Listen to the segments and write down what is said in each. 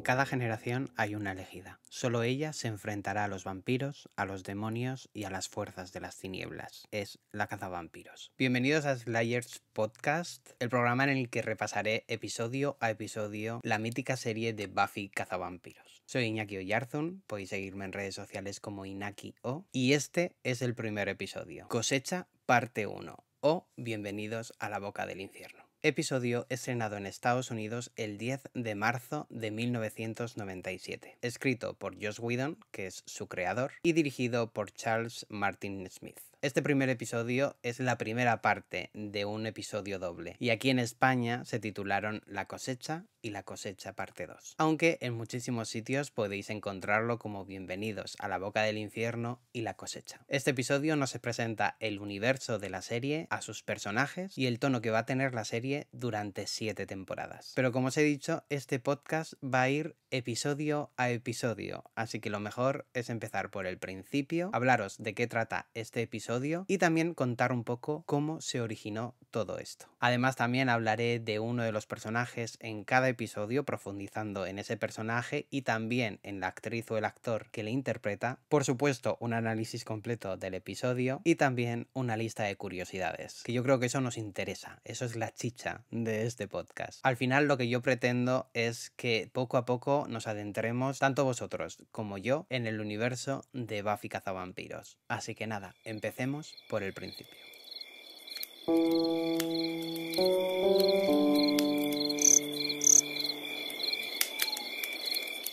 cada generación hay una elegida. Solo ella se enfrentará a los vampiros, a los demonios y a las fuerzas de las tinieblas. Es la cazavampiros. Bienvenidos a Slayers Podcast, el programa en el que repasaré episodio a episodio la mítica serie de Buffy Cazavampiros. Soy Iñaki Oyarzún, podéis seguirme en redes sociales como InakiO, y este es el primer episodio, Cosecha parte 1, o Bienvenidos a la Boca del Infierno. Episodio estrenado en Estados Unidos el 10 de marzo de 1997. Escrito por Joss Whedon, que es su creador, y dirigido por Charles Martin Smith. Este primer episodio es la primera parte de un episodio doble, y aquí en España se titularon La Cosecha y La Cosecha parte 2. Aunque en muchísimos sitios podéis encontrarlo como Bienvenidos a la Boca del Infierno y La Cosecha. Este episodio nos presenta el universo de la serie, a sus personajes y el tono que va a tener la serie durante 7 temporadas. Pero como os he dicho, este podcast va a ir episodio a episodio, así que lo mejor es empezar por el principio, hablaros de qué trata este episodio y también contar un poco cómo se originó todo esto. Además también hablaré de uno de los personajes en cada episodio, profundizando en ese personaje y también en la actriz o el actor que le interpreta. Por supuesto, un análisis completo del episodio y también una lista de curiosidades, que yo creo que eso nos interesa, eso es la chicha de este podcast. Al final lo que yo pretendo es que poco a poco nos adentremos, tanto vosotros como yo, en el universo de Buffy Cazavampiros. Así que nada, empecemos por el principio.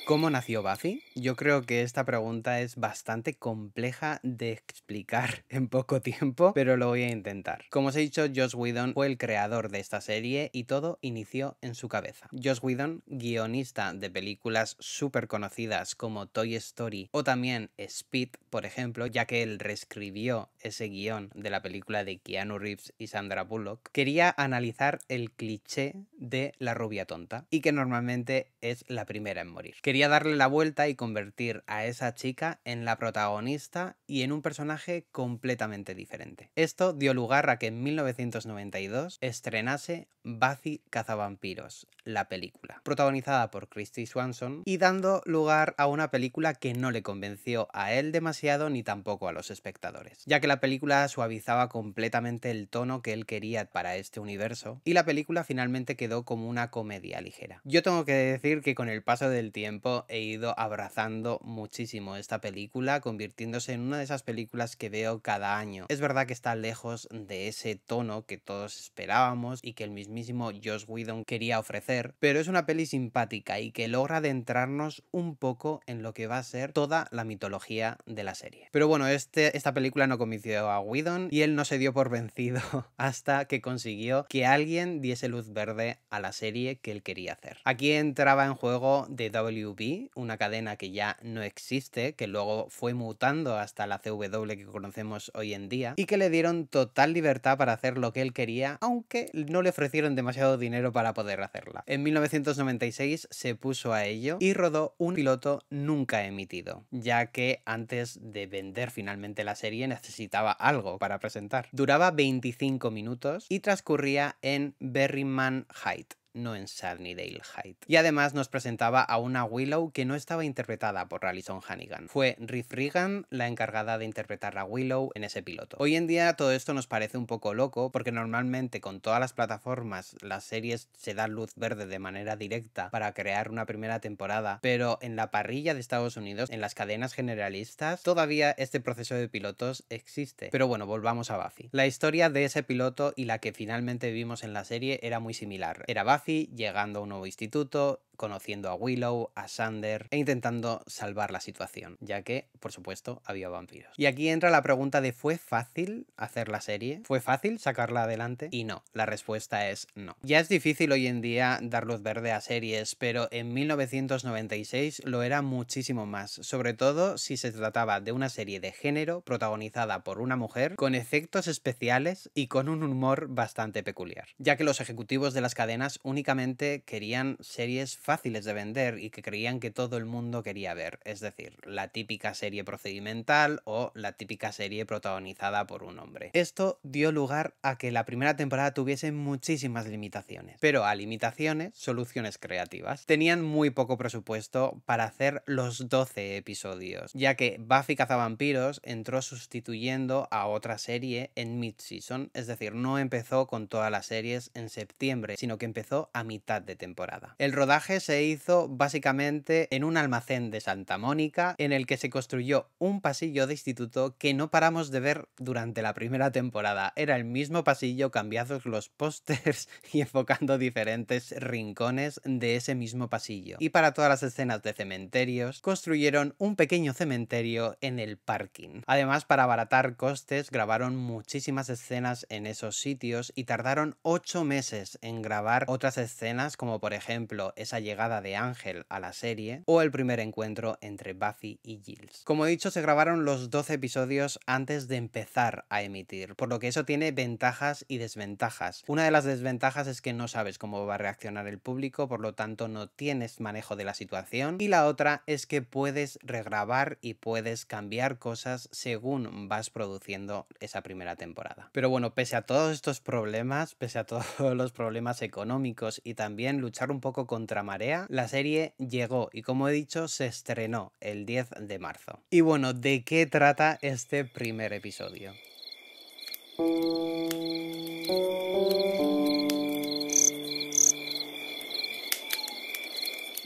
¿Cómo nació Buffy? Yo creo que esta pregunta es bastante compleja de explicar en poco tiempo, pero lo voy a intentar. Como os he dicho, Joss Whedon fue el creador de esta serie y todo inició en su cabeza. Joss Whedon, guionista de películas súper conocidas como Toy Story o también Speed, por ejemplo, ya que él reescribió ese guión de la película de Keanu Reeves y Sandra Bullock, quería analizar el cliché de la rubia tonta y que normalmente es la primera en morir. Quería darle la vuelta y convertir a esa chica en la protagonista y en un personaje completamente diferente. Esto dio lugar a que en 1992 estrenase Buffy Cazavampiros, la película, protagonizada por Kristy Swanson y dando lugar a una película que no le convenció a él demasiado ni tampoco a los espectadores, ya que la película suavizaba completamente el tono que él quería para este universo y la película finalmente quedó como una comedia ligera. Yo tengo que decir que con el paso del tiempo he ido abrazando muchísimo esta película, convirtiéndose en una de esas películas que veo cada año. Es verdad que está lejos de ese tono que todos esperábamos y que el mismísimo Joss Whedon quería ofrecer, pero es una peli simpática y que logra adentrarnos un poco en lo que va a ser toda la mitología de la serie. Pero bueno, esta película no convenció a Whedon y él no se dio por vencido hasta que consiguió que alguien diese luz verde a la serie que él quería hacer. Aquí entraba en juego WB, una cadena que ya no existe, que luego fue mutando hasta la CW que conocemos hoy en día y que le dieron total libertad para hacer lo que él quería, aunque no le ofrecieron demasiado dinero para poder hacerla. En 1996 se puso a ello y rodó un piloto nunca emitido, ya que antes de vender finalmente la serie necesitaba algo para presentar. Duraba 25 minutos y transcurría en Berryman Heights, no en Sunnydale Heights. Y además nos presentaba a una Willow que no estaba interpretada por Alyson Hannigan. Fue Riff Regan la encargada de interpretar a Willow en ese piloto. Hoy en día todo esto nos parece un poco loco porque normalmente con todas las plataformas las series se dan luz verde de manera directa para crear una primera temporada, pero en la parrilla de Estados Unidos, en las cadenas generalistas, todavía este proceso de pilotos existe. Pero bueno, volvamos a Buffy. La historia de ese piloto y la que finalmente vimos en la serie era muy similar. Era Buffy llegando a un nuevo instituto, conociendo a Willow, a Xander e intentando salvar la situación, ya que, por supuesto, había vampiros. Y aquí entra la pregunta de ¿fue fácil hacer la serie? ¿Fue fácil sacarla adelante? Y no, la respuesta es no. Ya es difícil hoy en día dar luz verde a series, pero en 1996 lo era muchísimo más, sobre todo si se trataba de una serie de género protagonizada por una mujer, con efectos especiales y con un humor bastante peculiar, ya que los ejecutivos de las cadenas únicamente querían series fáciles fáciles de vender y que creían que todo el mundo quería ver, es decir, la típica serie procedimental o la típica serie protagonizada por un hombre. Esto dio lugar a que la primera temporada tuviese muchísimas limitaciones, pero a limitaciones, soluciones creativas. Tenían muy poco presupuesto para hacer los 12 episodios, ya que Buffy cazavampiros entró sustituyendo a otra serie en mid-season, es decir, no empezó con todas las series en septiembre, sino que empezó a mitad de temporada. El rodaje se hizo básicamente en un almacén de Santa Mónica, en el que se construyó un pasillo de instituto que no paramos de ver durante la primera temporada. Era el mismo pasillo, cambiados los pósters y enfocando diferentes rincones de ese mismo pasillo. Y para todas las escenas de cementerios, construyeron un pequeño cementerio en el parking. Además, para abaratar costes, grabaron muchísimas escenas en esos sitios y tardaron 8 meses en grabar otras escenas, como por ejemplo esa llegada de Ángel a la serie o el primer encuentro entre Buffy y Giles. Como he dicho, se grabaron los 12 episodios antes de empezar a emitir, por lo que eso tiene ventajas y desventajas. Una de las desventajas es que no sabes cómo va a reaccionar el público, por lo tanto no tienes manejo de la situación, y la otra es que puedes regrabar y puedes cambiar cosas según vas produciendo esa primera temporada. Pero bueno, pese a todos estos problemas, pese a todos los problemas económicos y también luchar un poco contra marea, la serie llegó y, como he dicho, se estrenó el 10 de marzo. Y bueno, ¿de qué trata este primer episodio?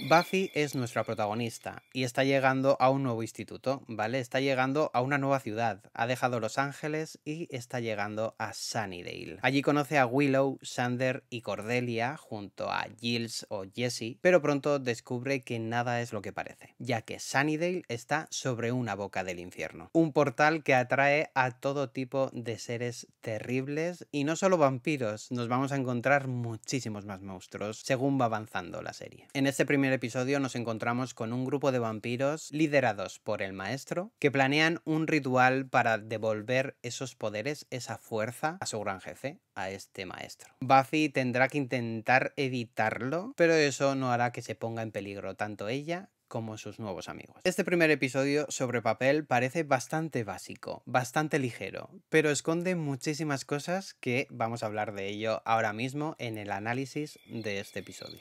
Buffy es nuestra protagonista y está llegando a un nuevo instituto, ¿vale? Está llegando a una nueva ciudad, ha dejado Los Ángeles y está llegando a Sunnydale. Allí conoce a Willow, Xander y Cordelia junto a Giles o Jesse, pero pronto descubre que nada es lo que parece, ya que Sunnydale está sobre una boca del infierno. Un portal que atrae a todo tipo de seres terribles y no solo vampiros, nos vamos a encontrar muchísimos más monstruos según va avanzando la serie. En este primer episodio nos encontramos con un grupo de vampiros liderados por el maestro que planean un ritual para devolver esos poderes, esa fuerza a su gran jefe, a este maestro. Buffy tendrá que intentar evitarlo, pero eso no hará que se ponga en peligro tanto ella como sus nuevos amigos. Este primer episodio sobre papel parece bastante básico, bastante ligero, pero esconde muchísimas cosas que vamos a hablar de ello ahora mismo en el análisis de este episodio.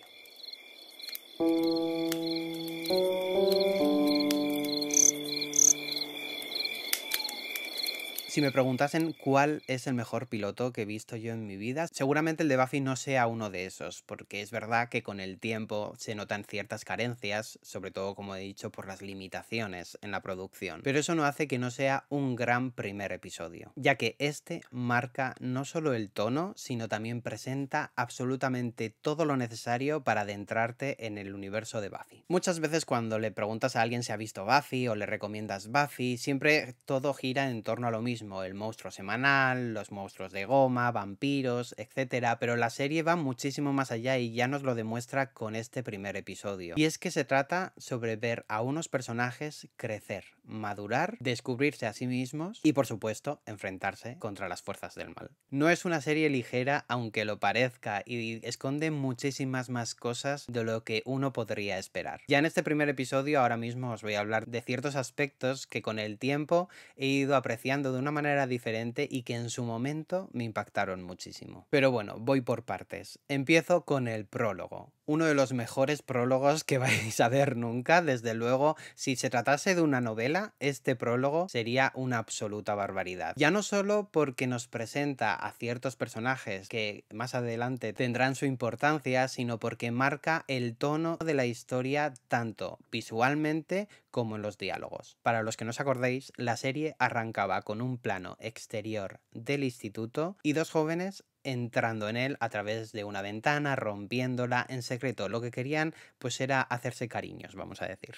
Si me preguntasen cuál es el mejor piloto que he visto yo en mi vida, seguramente el de Buffy no sea uno de esos, porque es verdad que con el tiempo se notan ciertas carencias, sobre todo, como he dicho, por las limitaciones en la producción. Pero eso no hace que no sea un gran primer episodio, ya que este marca no solo el tono, sino también presenta absolutamente todo lo necesario para adentrarte en el universo de Buffy. Muchas veces cuando le preguntas a alguien si ha visto Buffy o le recomiendas Buffy, siempre todo gira en torno a lo mismo. El monstruo semanal, los monstruos de goma, vampiros, etcétera, pero la serie va muchísimo más allá y ya nos lo demuestra con este primer episodio. Y es que se trata sobre ver a unos personajes crecer, madurar, descubrirse a sí mismos y, por supuesto, enfrentarse contra las fuerzas del mal. No es una serie ligera, aunque lo parezca, y esconde muchísimas más cosas de lo que uno podría esperar. Ya en este primer episodio, ahora mismo os voy a hablar de ciertos aspectos que con el tiempo he ido apreciando de una manera diferente y que en su momento me impactaron muchísimo. Pero bueno, voy por partes. Empiezo con el prólogo. Uno de los mejores prólogos que vais a ver nunca, desde luego. Si se tratase de una novela, este prólogo sería una absoluta barbaridad. Ya no solo porque nos presenta a ciertos personajes que más adelante tendrán su importancia, sino porque marca el tono de la historia tanto visualmente como en los diálogos. Para los que no os acordéis, la serie arrancaba con un plano exterior del instituto y dos jóvenes entrando en él a través de una ventana, rompiéndola en secreto. Lo que querían pues era hacerse cariños, vamos a decir.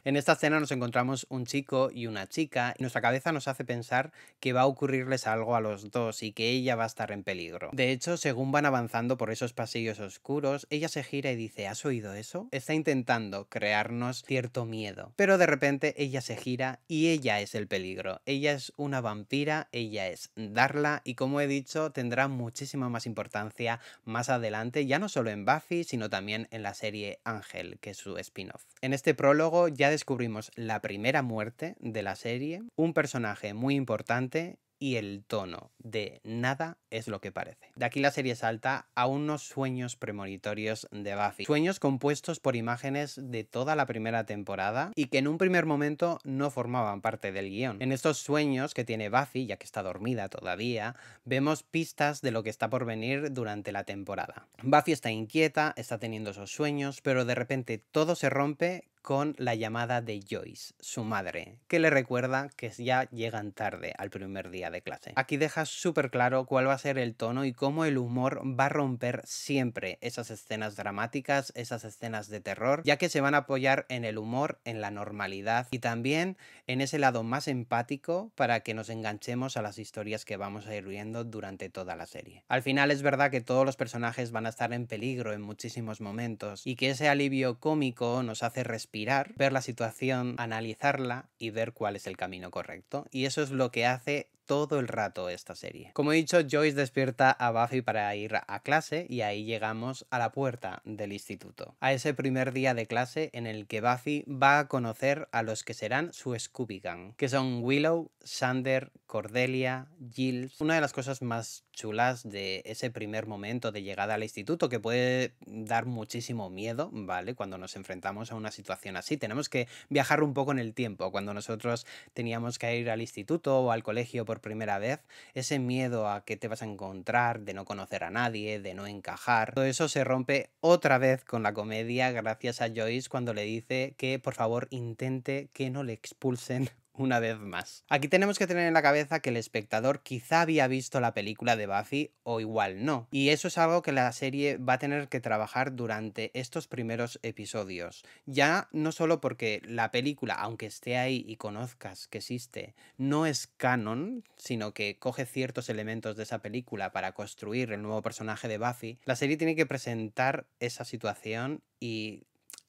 En esta escena nos encontramos un chico y una chica y nuestra cabeza nos hace pensar que va a ocurrirles algo a los dos y que ella va a estar en peligro. De hecho, según van avanzando por esos pasillos oscuros, ella se gira y dice: ¿has oído eso? Está intentando crearnos cierto miedo. Pero de repente ella se gira y ella es el peligro. Ella es una vampira, ella es Darla y, como he dicho, tendrá muchísimo muchísima más importancia más adelante, ya no solo en Buffy, sino también en la serie Ángel, que es su spin-off. En este prólogo ya descubrimos la primera muerte de la serie, un personaje muy importante y el tono de nada es lo que parece. De aquí la serie salta a unos sueños premonitorios de Buffy. Sueños compuestos por imágenes de toda la primera temporada y que en un primer momento no formaban parte del guión. En estos sueños que tiene Buffy, ya que está dormida todavía, vemos pistas de lo que está por venir durante la temporada. Buffy está inquieta, está teniendo esos sueños, pero de repente todo se rompe con la llamada de Joyce, su madre, que le recuerda que ya llegan tarde al primer día de clase. Aquí deja súper claro cuál va a ser el tono y cómo el humor va a romper siempre esas escenas dramáticas, esas escenas de terror, ya que se van a apoyar en el humor, en la normalidad y también en ese lado más empático para que nos enganchemos a las historias que vamos a ir viendo durante toda la serie. Al final es verdad que todos los personajes van a estar en peligro en muchísimos momentos y que ese alivio cómico nos hace respirar, ver la situación, analizarla y ver cuál es el camino correcto. Y eso es lo que hace todo el rato esta serie. Como he dicho, Joyce despierta a Buffy para ir a clase y ahí llegamos a la puerta del instituto. A ese primer día de clase en el que Buffy va a conocer a los que serán su Scooby Gang, que son Willow, Xander, Cordelia, Giles. Una de las cosas más chulas de ese primer momento de llegada al instituto, que puede dar muchísimo miedo, ¿vale? Cuando nos enfrentamos a una situación así. Tenemos que viajar un poco en el tiempo. Cuando nosotros teníamos que ir al instituto o al colegio por primera vez, ese miedo a qué te vas a encontrar, de no conocer a nadie, de no encajar, todo eso se rompe otra vez con la comedia gracias a Joyce cuando le dice que por favor intente que no le expulsen una vez más. Aquí tenemos que tener en la cabeza que el espectador quizá había visto la película de Buffy o igual no. Y eso es algo que la serie va a tener que trabajar durante estos primeros episodios. Ya no solo porque la película, aunque esté ahí y conozcas que existe, no es canon, sino que coge ciertos elementos de esa película para construir el nuevo personaje de Buffy, la serie tiene que presentar esa situación y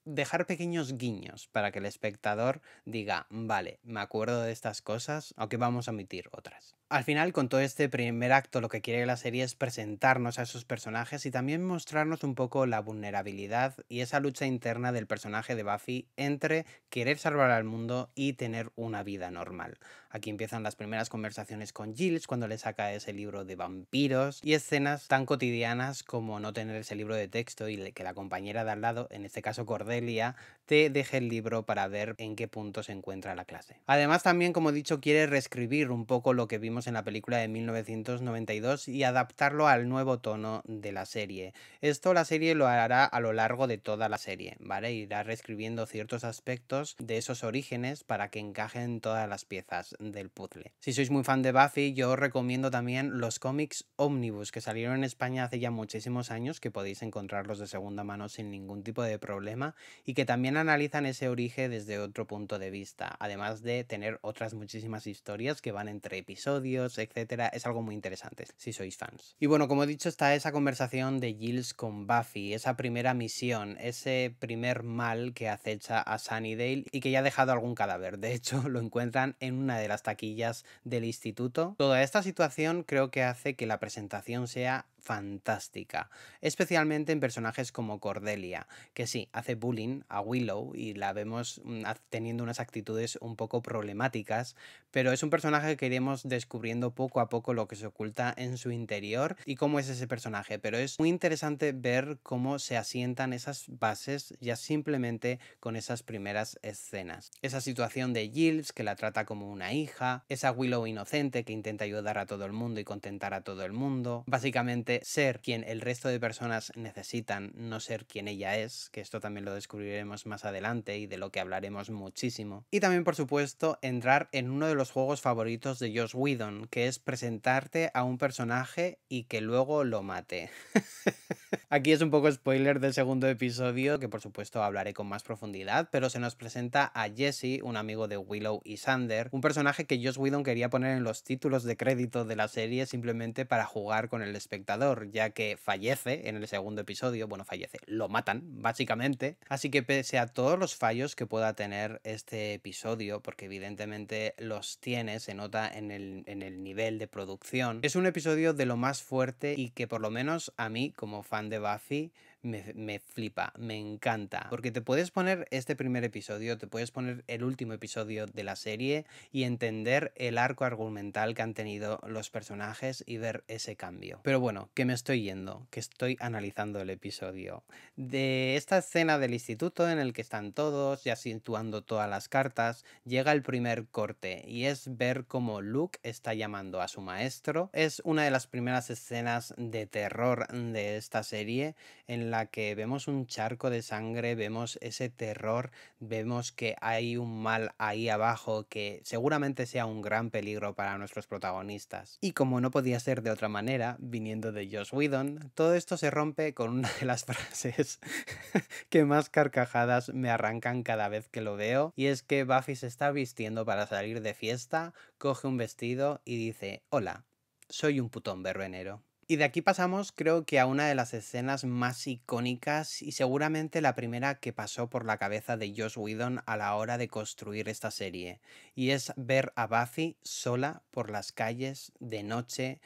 dejar pequeños guiños para que el espectador diga, vale, me acuerdo de estas cosas, aunque vamos a omitir otras. Al final, con todo este primer acto, lo que quiere la serie es presentarnos a esos personajes y también mostrarnos un poco la vulnerabilidad y esa lucha interna del personaje de Buffy entre querer salvar al mundo y tener una vida normal. Aquí empiezan las primeras conversaciones con Giles cuando le saca ese libro de vampiros y escenas tan cotidianas como no tener ese libro de texto y que la compañera de al lado, en este caso Cordelia, te deje el libro para ver en qué punto se encuentra la clase. Además también, como he dicho, quiere reescribir un poco lo que vimos en la película de 1992 y adaptarlo al nuevo tono de la serie. Esto la serie lo hará a lo largo de toda la serie, ¿vale? Irá reescribiendo ciertos aspectos de esos orígenes para que encajen todas las piezas del puzzle. Si sois muy fan de Buffy, yo os recomiendo también los cómics Omnibus que salieron en España hace ya muchísimos años, que podéis encontrarlos de segunda mano sin ningún tipo de problema y que también analizan ese origen desde otro punto de vista, además de tener otras muchísimas historias que van entre episodios, etcétera. Es algo muy interesante si sois fans. Y bueno, como he dicho, está esa conversación de Giles con Buffy, esa primera misión, ese primer mal que acecha a Sunnydale y que ya ha dejado algún cadáver. De hecho, lo encuentran en una de las taquillas del instituto. Toda esta situación creo que hace que la presentación sea fantástica, especialmente en personajes como Cordelia, que sí, hace bullying a Willow y la vemos teniendo unas actitudes un poco problemáticas, pero es un personaje que iremos descubriendo poco a poco lo que se oculta en su interior y cómo es ese personaje, pero es muy interesante ver cómo se asientan esas bases ya simplemente con esas primeras escenas. Esa situación de Giles que la trata como una hija, esa Willow inocente que intenta ayudar a todo el mundo y contentar a todo el mundo, básicamente ser quien el resto de personas necesitan, no ser quien ella es, que esto también lo descubriremos más adelante y de lo que hablaremos muchísimo. Y también, por supuesto, entrar en uno de los juegos favoritos de Joss Whedon, que es presentarte a un personaje y que luego lo mate. Aquí es un poco spoiler del segundo episodio, que por supuesto hablaré con más profundidad, pero se nos presenta a Jesse, un amigo de Willow y Xander, un personaje que Joss Whedon quería poner en los títulos de crédito de la serie simplemente para jugar con el espectador, ya que fallece en el segundo episodio, bueno, fallece, lo matan, básicamente. Así que pese a todos los fallos que pueda tener este episodio, porque evidentemente los tiene, se nota en el en el nivel de producción. Es un episodio de lo más fuerte y que por lo menos a mí, como fan de Buffy, me flipa, me encanta. Porque te puedes poner este primer episodio, te puedes poner el último episodio de la serie y entender el arco argumental que han tenido los personajes y ver ese cambio. Pero bueno, que me estoy yendo, que estoy analizando el episodio. De esta escena del instituto en el que están todos, ya situando todas las cartas, llega el primer corte y es ver cómo Luke está llamando a su maestro. Es una de las primeras escenas de terror de esta serie en la que vemos un charco de sangre, vemos ese terror, vemos que hay un mal ahí abajo que seguramente sea un gran peligro para nuestros protagonistas. Y como no podía ser de otra manera, viniendo de Joss Whedon, todo esto se rompe con una de las frases que más carcajadas me arrancan cada vez que lo veo, y es que Buffy se está vistiendo para salir de fiesta, coge un vestido y dice: hola, soy un putón verbenero. Y de aquí pasamos, creo que a una de las escenas más icónicas y seguramente la primera que pasó por la cabeza de Joss Whedon a la hora de construir esta serie, y es ver a Buffy sola por las calles de noche,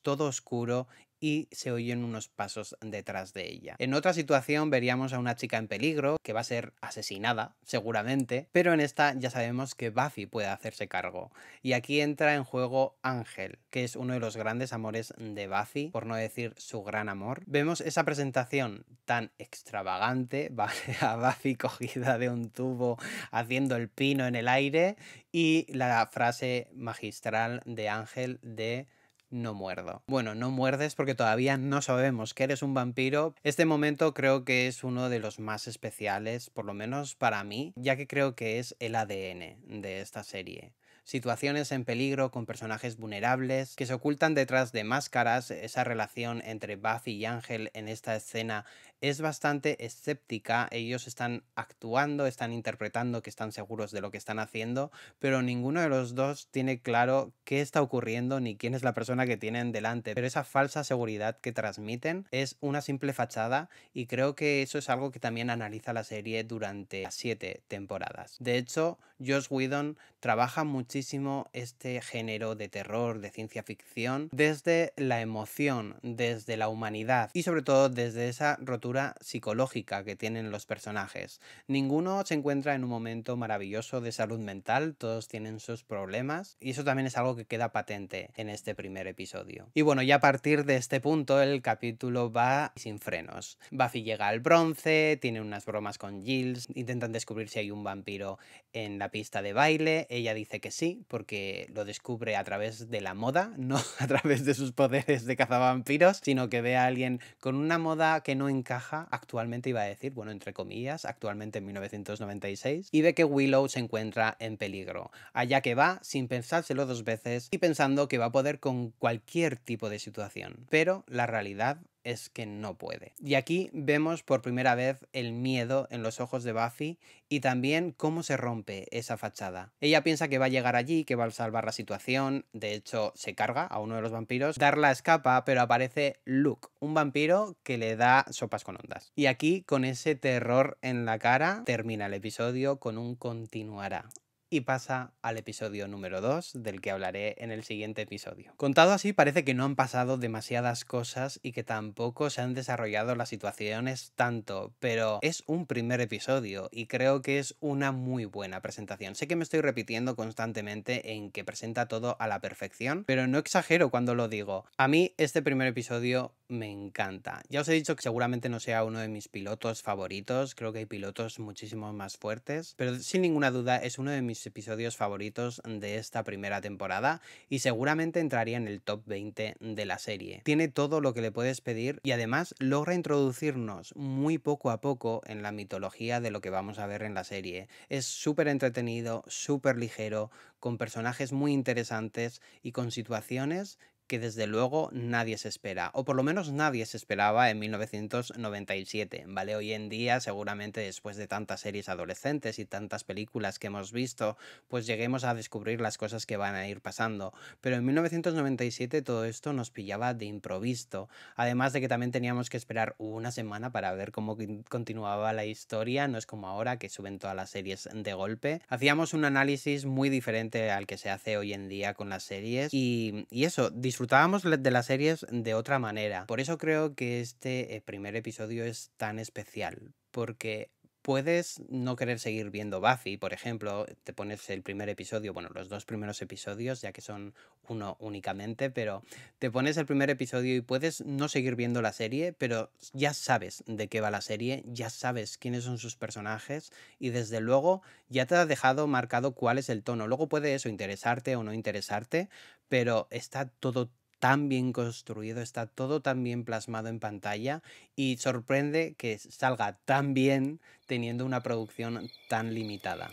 todo oscuro, y se oyen unos pasos detrás de ella. En otra situación veríamos a una chica en peligro que va a ser asesinada, seguramente, pero en esta ya sabemos que Buffy puede hacerse cargo. Y aquí entra en juego Ángel, que es uno de los grandes amores de Buffy, por no decir su gran amor. Vemos esa presentación tan extravagante, ¿vale? A Buffy cogida de un tubo haciendo el pino en el aire, y la frase magistral de Ángel de: no muerdo. Bueno, no muerdes porque todavía no sabemos que eres un vampiro. Este momento creo que es uno de los más especiales, por lo menos para mí, ya que creo que es el ADN de esta serie. Situaciones en peligro con personajes vulnerables que se ocultan detrás de máscaras. Esa relación entre Buffy y Ángel en esta escena es bastante escéptica. Ellos están actuando, están interpretando que están seguros de lo que están haciendo, pero ninguno de los dos tiene claro qué está ocurriendo ni quién es la persona que tienen delante. Pero esa falsa seguridad que transmiten es una simple fachada, y creo que eso es algo que también analiza la serie durante las 7 temporadas. De hecho, Joss Whedon trabaja muchísimo este género de terror, de ciencia ficción, desde la emoción, desde la humanidad y sobre todo desde esa rotura psicológica que tienen los personajes. Ninguno se encuentra en un momento maravilloso de salud mental, todos tienen sus problemas, y eso también es algo que queda patente en este primer episodio. Y bueno, ya a partir de este punto el capítulo va sin frenos. Buffy llega al bronce, tiene unas bromas con Giles, intentan descubrir si hay un vampiro en la pista de baile. Ella dice que sí, porque lo descubre a través de la moda, no a través de sus poderes de cazavampiros, sino que ve a alguien con una moda que no encaja actualmente, iba a decir, bueno, entre comillas, actualmente en 1996, y ve que Willow se encuentra en peligro. Allá que va, sin pensárselo dos veces y pensando que va a poder con cualquier tipo de situación. Pero la realidad es que no puede. Y aquí vemos por primera vez el miedo en los ojos de Buffy y también cómo se rompe esa fachada. Ella piensa que va a llegar allí, que va a salvar la situación, de hecho se carga a uno de los vampiros, Darla escapa, pero aparece Luke, un vampiro que le da sopas con ondas. Y aquí, con ese terror en la cara, termina el episodio con un continuará. Y pasa al episodio número 2, del que hablaré en el siguiente episodio. Contado así, parece que no han pasado demasiadas cosas y que tampoco se han desarrollado las situaciones tanto, pero es un primer episodio y creo que es una muy buena presentación. Sé que me estoy repitiendo constantemente en que presenta todo a la perfección, pero no exagero cuando lo digo. A mí este primer episodio me encanta. Ya os he dicho que seguramente no sea uno de mis pilotos favoritos, creo que hay pilotos muchísimo más fuertes, pero sin ninguna duda es uno de mis episodios favoritos de esta primera temporada y seguramente entraría en el top 20 de la serie. Tiene todo lo que le puedes pedir y además logra introducirnos muy poco a poco en la mitología de lo que vamos a ver en la serie. Es súper entretenido, súper ligero, con personajes muy interesantes y con situaciones que desde luego nadie se espera, o por lo menos nadie se esperaba en 1997, ¿vale? Hoy en día, seguramente después de tantas series adolescentes y tantas películas que hemos visto, pues lleguemos a descubrir las cosas que van a ir pasando. Pero en 1997 todo esto nos pillaba de improviso, además de que también teníamos que esperar una semana para ver cómo continuaba la historia, no es como ahora que suben todas las series de golpe. Hacíamos un análisis muy diferente al que se hace hoy en día con las series y eso, disfrutábamos de las series de otra manera. Por eso creo que este primer episodio es tan especial, porque puedes no querer seguir viendo Buffy, por ejemplo, te pones el primer episodio, bueno, los dos primeros episodios, ya que son uno únicamente, pero te pones el primer episodio y puedes no seguir viendo la serie, pero ya sabes de qué va la serie, ya sabes quiénes son sus personajes y desde luego ya te ha dejado marcado cuál es el tono. Luego puede eso interesarte o no interesarte, pero está todo tan bien construido, está todo tan bien plasmado en pantalla y sorprende que salga tan bien teniendo una producción tan limitada.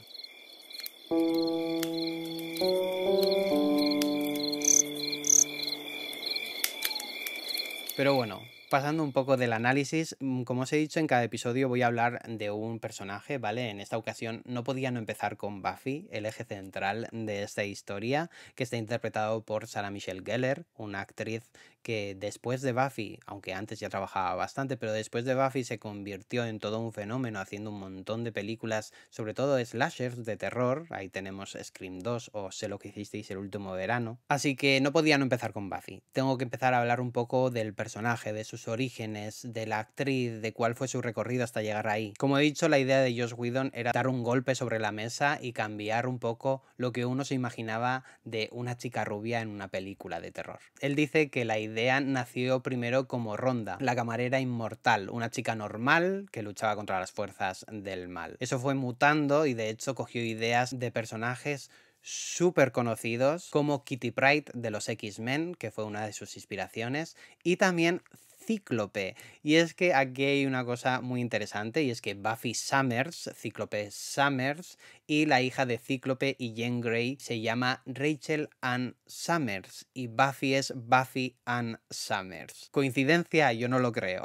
Pero bueno, pasando un poco del análisis, como os he dicho, en cada episodio voy a hablar de un personaje, ¿vale? En esta ocasión no podía no empezar con Buffy, el eje central de esta historia, que está interpretado por Sarah Michelle Gellar, una actriz que después de Buffy, aunque antes ya trabajaba bastante, pero después de Buffy se convirtió en todo un fenómeno haciendo un montón de películas, sobre todo slashers de terror. Ahí tenemos Scream 2 o Sé lo que hicisteis el último verano. Así que no podía no empezar con Buffy. Tengo que empezar a hablar un poco del personaje, de sus orígenes, de la actriz, de cuál fue su recorrido hasta llegar ahí. Como he dicho, la idea de Joss Whedon era dar un golpe sobre la mesa y cambiar un poco lo que uno se imaginaba de una chica rubia en una película de terror. Él dice que la idea nació primero como Rhonda, la camarera inmortal, una chica normal que luchaba contra las fuerzas del mal. Eso fue mutando y de hecho cogió ideas de personajes súper conocidos como Kitty Pryde de los X-Men, que fue una de sus inspiraciones, y también Cíclope. Y es que aquí hay una cosa muy interesante y es que Buffy Summers, Cíclope Summers, y la hija de Cíclope y Jean Grey se llama Rachel Ann Summers y Buffy es Buffy Ann Summers. ¿Coincidencia? Yo no lo creo.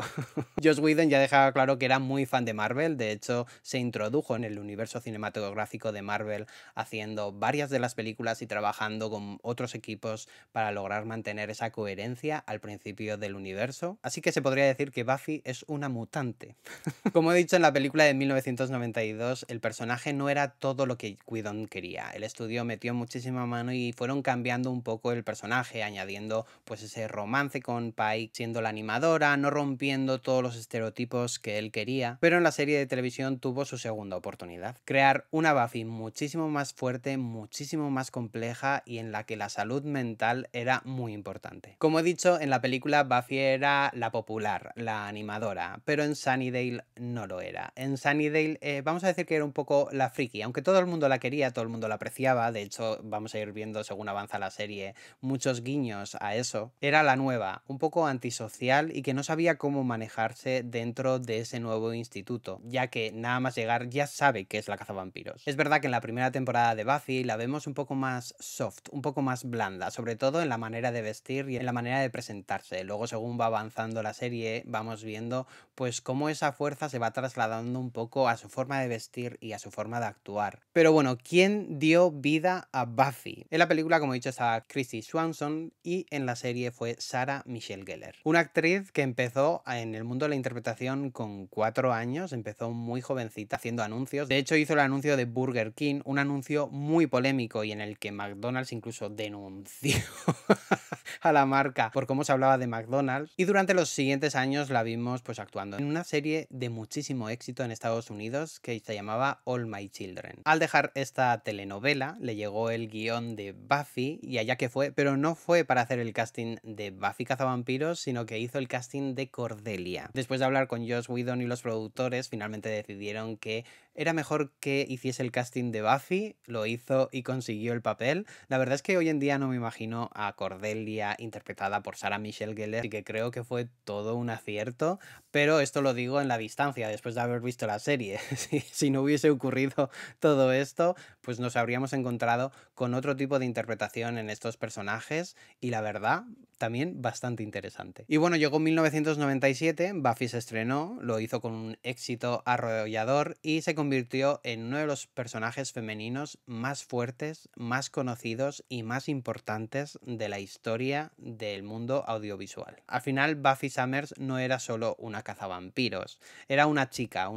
Joss Whedon ya dejaba claro que era muy fan de Marvel, de hecho se introdujo en el universo cinematográfico de Marvel haciendo varias de las películas y trabajando con otros equipos para lograr mantener esa coherencia al principio del universo. Así que se podría decir que Buffy es una mutante. Como he dicho en la película de 1992, el personaje no era todo lo que Whedon quería. El estudio metió muchísima mano y fueron cambiando un poco el personaje, añadiendo pues ese romance con Pike, siendo la animadora, no rompiendo todos los estereotipos que él quería. Pero en la serie de televisión tuvo su segunda oportunidad. Crear una Buffy muchísimo más fuerte, muchísimo más compleja y en la que la salud mental era muy importante. Como he dicho, en la película Buffy era la popular, la animadora, pero en Sunnydale no lo era. En Sunnydale vamos a decir que era un poco la friki, aunque todo el mundo la quería, todo el mundo la apreciaba, de hecho vamos a ir viendo según avanza la serie muchos guiños a eso. Era la nueva, un poco antisocial y que no sabía cómo manejarse dentro de ese nuevo instituto, ya que nada más llegar ya sabe que es la cazavampiros. Es verdad que en la primera temporada de Buffy la vemos un poco más soft, un poco más blanda, sobre todo en la manera de vestir y en la manera de presentarse. Luego, según va avanzando la serie, vamos viendo pues cómo esa fuerza se va trasladando un poco a su forma de vestir y a su forma de actuar. Pero bueno, ¿quién dio vida a Buffy? En la película, como he dicho, estaba Christy Swanson y en la serie fue Sarah Michelle Gellar. Una actriz que empezó en el mundo de la interpretación con 4 años, empezó muy jovencita haciendo anuncios. De hecho, hizo el anuncio de Burger King, un anuncio muy polémico y en el que McDonald's incluso denunció a la marca por cómo se hablaba de McDonald's. Y durante los siguientes años la vimos pues actuando en una serie de muchísimo éxito en Estados Unidos que se llamaba All My Children. Al dejar esta telenovela le llegó el guión de Buffy y allá que fue, pero no fue para hacer el casting de Buffy Cazavampiros, sino que hizo el casting de Cordelia. Después de hablar con Joss Whedon y los productores, finalmente decidieron que era mejor que hiciese el casting de Buffy, lo hizo y consiguió el papel. La verdad es que hoy en día no me imagino a Cordelia interpretada por Sarah Michelle Gellar, así que creo que fue todo un acierto, pero esto lo digo en la distancia, después de haber visto la serie. Si no hubiese ocurrido todo esto, pues nos habríamos encontrado con otro tipo de interpretación en estos personajes y la verdad, también bastante interesante. Y bueno, llegó en 1997, Buffy se estrenó, lo hizo con un éxito arrollador y se convirtió en uno de los personajes femeninos más fuertes, más conocidos y más importantes de la historia del mundo audiovisual. Al final, Buffy Summers no era solo una cazavampiros, era una chica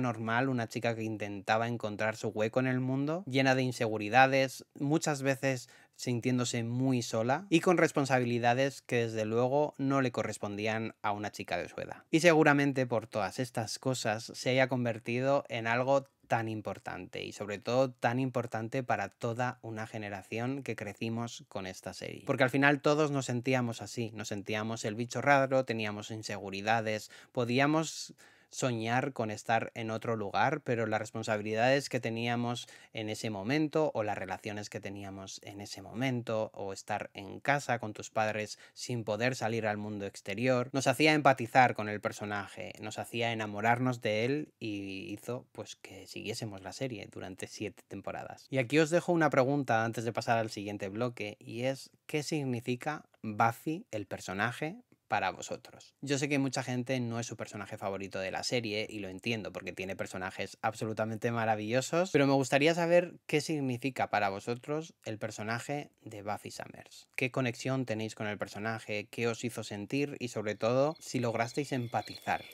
normal, una chica que intentaba encontrar su hueco en el mundo, llena de inseguridades, muchas veces sintiéndose muy sola y con responsabilidades que desde luego no le correspondían a una chica de su edad. Y seguramente por todas estas cosas se haya convertido en algo tan importante y sobre todo tan importante para toda una generación que crecimos con esta serie. Porque al final todos nos sentíamos así, nos sentíamos el bicho raro, teníamos inseguridades, podíamos soñar con estar en otro lugar, pero las responsabilidades que teníamos en ese momento o las relaciones que teníamos en ese momento o estar en casa con tus padres sin poder salir al mundo exterior nos hacía empatizar con el personaje, nos hacía enamorarnos de él y hizo pues que siguiésemos la serie durante 7 temporadas. Y aquí os dejo una pregunta antes de pasar al siguiente bloque y es ¿qué significa Buffy, el personaje, para vosotros? Yo sé que mucha gente no es su personaje favorito de la serie y lo entiendo porque tiene personajes absolutamente maravillosos, pero me gustaría saber qué significa para vosotros el personaje de Buffy Summers. ¿Qué conexión tenéis con el personaje? ¿Qué os hizo sentir? Y sobre todo, si lograsteis empatizar.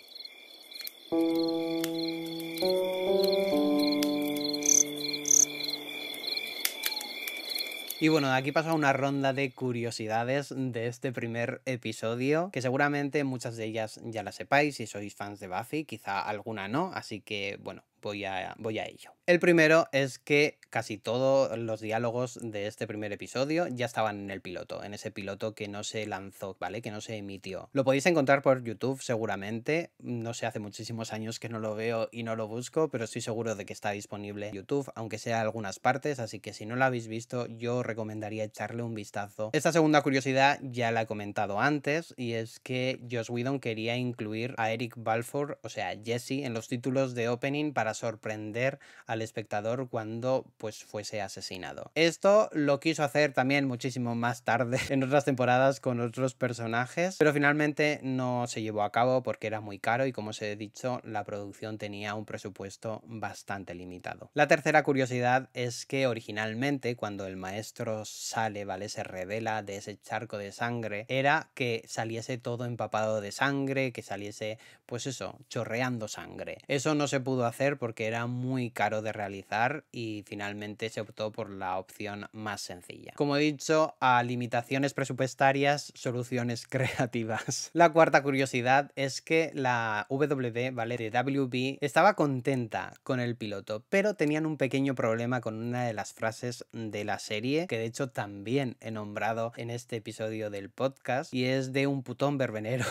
Y bueno, de aquí pasa una ronda de curiosidades de este primer episodio, que seguramente muchas de ellas ya las sepáis si sois fans de Buffy, quizá alguna no, así que bueno, voy a ello. El primero es que casi todos los diálogos de este primer episodio ya estaban en el piloto, en ese piloto que no se lanzó, ¿vale? Que no se emitió. Lo podéis encontrar por YouTube seguramente, no sé, hace muchísimos años que no lo veo y no lo busco, pero estoy seguro de que está disponible en YouTube, aunque sea algunas partes, así que si no lo habéis visto, yo os recomendaría echarle un vistazo. Esta segunda curiosidad ya la he comentado antes, y es que Joss Whedon quería incluir a Eric Balfour, o sea, Jesse, en los títulos de opening para sorprender al espectador cuando pues fuese asesinado. Esto lo quiso hacer también muchísimo más tarde en otras temporadas con otros personajes, pero finalmente no se llevó a cabo porque era muy caro y, como os he dicho, la producción tenía un presupuesto bastante limitado. La tercera curiosidad es que originalmente cuando el maestro sale, ¿vale? Se revela de ese charco de sangre, era que saliese todo empapado de sangre, que saliese pues eso, chorreando sangre. Eso no se pudo hacer porque era muy caro de realizar y finalmente se optó por la opción más sencilla. Como he dicho, a limitaciones presupuestarias, soluciones creativas. La cuarta curiosidad es que la WB, ¿vale? De WB estaba contenta con el piloto, pero tenían un pequeño problema con una de las frases de la serie, que de hecho también he nombrado en este episodio del podcast, y es de un putón verbenero.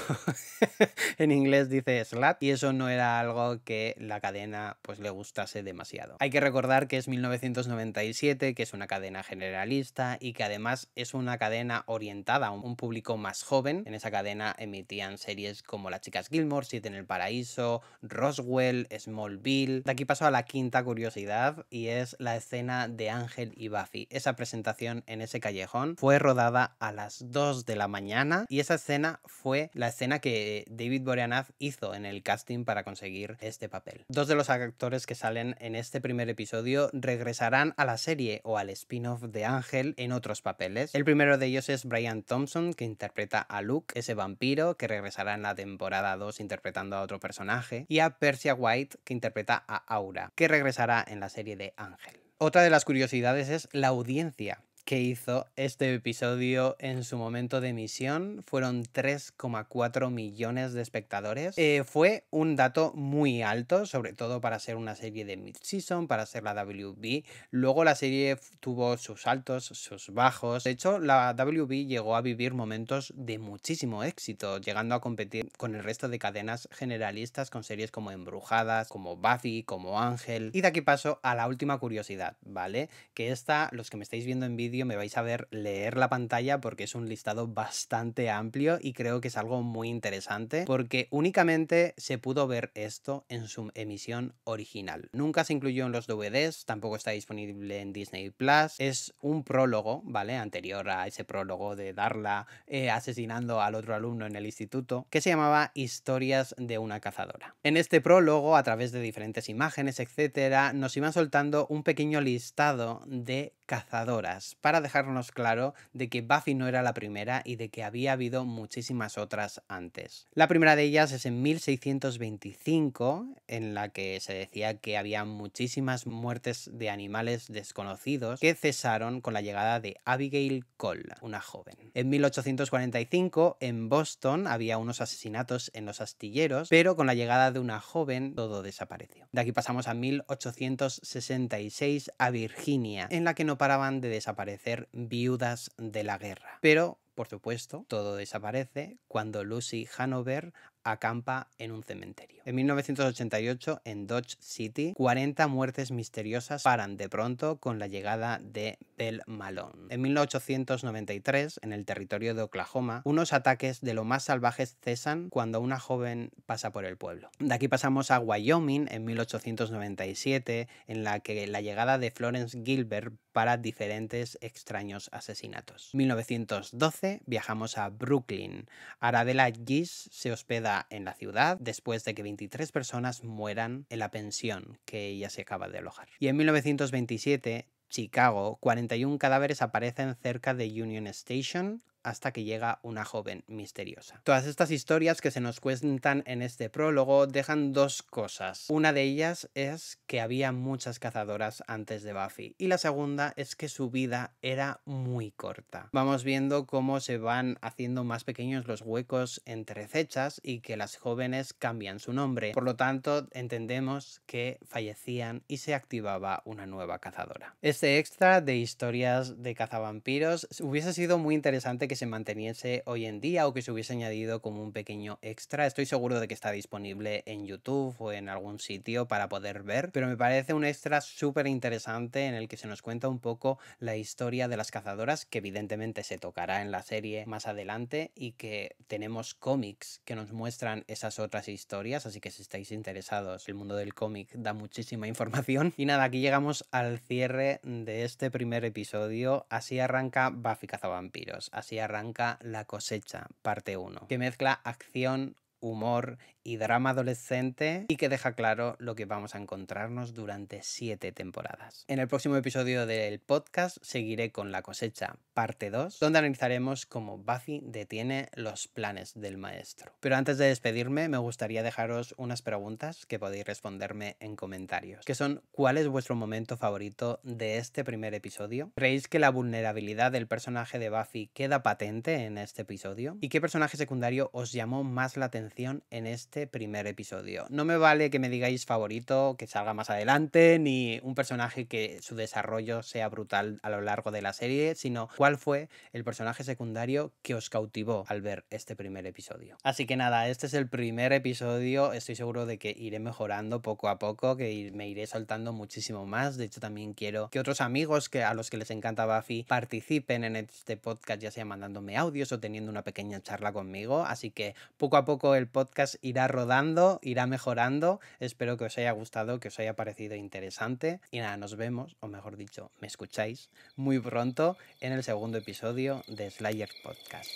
En inglés dice slut, y eso no era algo que la cadena pues le gustase demasiado. Hay que recordar que es 1997, que es una cadena generalista y que además es una cadena orientada a un público más joven. En esa cadena emitían series como Las Chicas Gilmore, Siete en el Paraíso, Roswell, Smallville. De aquí paso a la quinta curiosidad, y es la escena de Ángel y Buffy. Esa presentación en ese callejón fue rodada a las 2 de la mañana y esa escena fue la escena que David Boreanaz hizo en el casting para conseguir este papel. Dos de los actores que salen en este primer episodio regresarán a la serie o al spin-off de Ángel en otros papeles. El primero de ellos es Brian Thompson, que interpreta a Luke, ese vampiro que regresará en la temporada 2 interpretando a otro personaje, y a Persia White, que interpreta a Aura, que regresará en la serie de Ángel. Otra de las curiosidades es la audiencia que hizo este episodio en su momento de emisión. Fueron 3,4 millones de espectadores. Fue un dato muy alto, sobre todo para ser una serie de mid-season, para ser la WB. Luego la serie tuvo sus altos, sus bajos. De hecho, la WB llegó a vivir momentos de muchísimo éxito, llegando a competir con el resto de cadenas generalistas con series como Embrujadas, como Buffy, como Ángel. Y de aquí paso a la última curiosidad, ¿vale? Que esta, los que me estáis viendo en vídeo, vídeo me vais a ver leer la pantalla porque es un listado bastante amplio y creo que es algo muy interesante porque únicamente se pudo ver esto en su emisión original. Nunca se incluyó en los DVDs, tampoco está disponible en Disney Plus. Es un prólogo, ¿vale? Anterior a ese prólogo de Darla asesinando al otro alumno en el instituto, que se llamaba Historias de una cazadora. En este prólogo, a través de diferentes imágenes, etcétera, nos iban soltando un pequeño listado de cazadoras para dejarnos claro de que Buffy no era la primera y de que había habido muchísimas otras antes. La primera de ellas es en 1625, en la que se decía que había muchísimas muertes de animales desconocidos que cesaron con la llegada de Abigail Cole, una joven. En 1845, en Boston, había unos asesinatos en los astilleros, pero con la llegada de una joven todo desapareció. De aquí pasamos a 1866, a Virginia, en la que no paraban de desaparecer viudas de la guerra. Pero, por supuesto, todo desaparece cuando Lucy Hanover acampa en un cementerio. En 1988, en Dodge City, 40 muertes misteriosas paran de pronto con la llegada de Belle Malone. En 1893, en el territorio de Oklahoma, unos ataques de lo más salvajes cesan cuando una joven pasa por el pueblo. De aquí pasamos a Wyoming, en 1897, en la que la llegada de Florence Gilbert para diferentes extraños asesinatos. 1912, viajamos a Brooklyn. Arabella Gish se hospeda en la ciudad después de que 23 personas mueran en la pensión que ella se acaba de alojar. Y en 1927, Chicago, 41 cadáveres aparecen cerca de Union Station hasta que llega una joven misteriosa. Todas estas historias que se nos cuentan en este prólogo dejan dos cosas. Una de ellas es que había muchas cazadoras antes de Buffy y la segunda es que su vida era muy corta. Vamos viendo cómo se van haciendo más pequeños los huecos entre fechas y que las jóvenes cambian su nombre. Por lo tanto, entendemos que fallecían y se activaba una nueva cazadora. Este extra de historias de cazavampiros hubiese sido muy interesante que se manteniese hoy en día o que se hubiese añadido como un pequeño extra. Estoy seguro de que está disponible en YouTube o en algún sitio para poder ver, pero me parece un extra súper interesante en el que se nos cuenta un poco la historia de las cazadoras, que evidentemente se tocará en la serie más adelante, y que tenemos cómics que nos muestran esas otras historias, así que si estáis interesados, el mundo del cómic da muchísima información. Y nada, aquí llegamos al cierre de este primer episodio. Así arranca Buffy Cazavampiros, así arranca La Cosecha, parte 1, que mezcla acción, humor y drama adolescente y que deja claro lo que vamos a encontrarnos durante 7 temporadas. En el próximo episodio del podcast seguiré con La Cosecha, parte 2, donde analizaremos cómo Buffy detiene los planes del maestro. Pero antes de despedirme, me gustaría dejaros unas preguntas que podéis responderme en comentarios, que son: ¿cuál es vuestro momento favorito de este primer episodio? ¿Creéis que la vulnerabilidad del personaje de Buffy queda patente en este episodio? ¿Y qué personaje secundario os llamó más la atención en este primer episodio? No me vale que me digáis favorito, que salga más adelante, ni un personaje que su desarrollo sea brutal a lo largo de la serie, sino cuál fue el personaje secundario que os cautivó al ver este primer episodio. Así que nada, este es el primer episodio. Estoy seguro de que iré mejorando poco a poco, que me iré soltando muchísimo más. De hecho, también quiero que otros amigos a los que les encanta Buffy participen en este podcast, ya sea mandándome audios o teniendo una pequeña charla conmigo. Así que poco a poco el podcast irá rodando, irá mejorando. Espero que os haya gustado, que os haya parecido interesante. Y nada, nos vemos, o mejor dicho, me escucháis muy pronto en el segundo episodio de Slayer Podcast.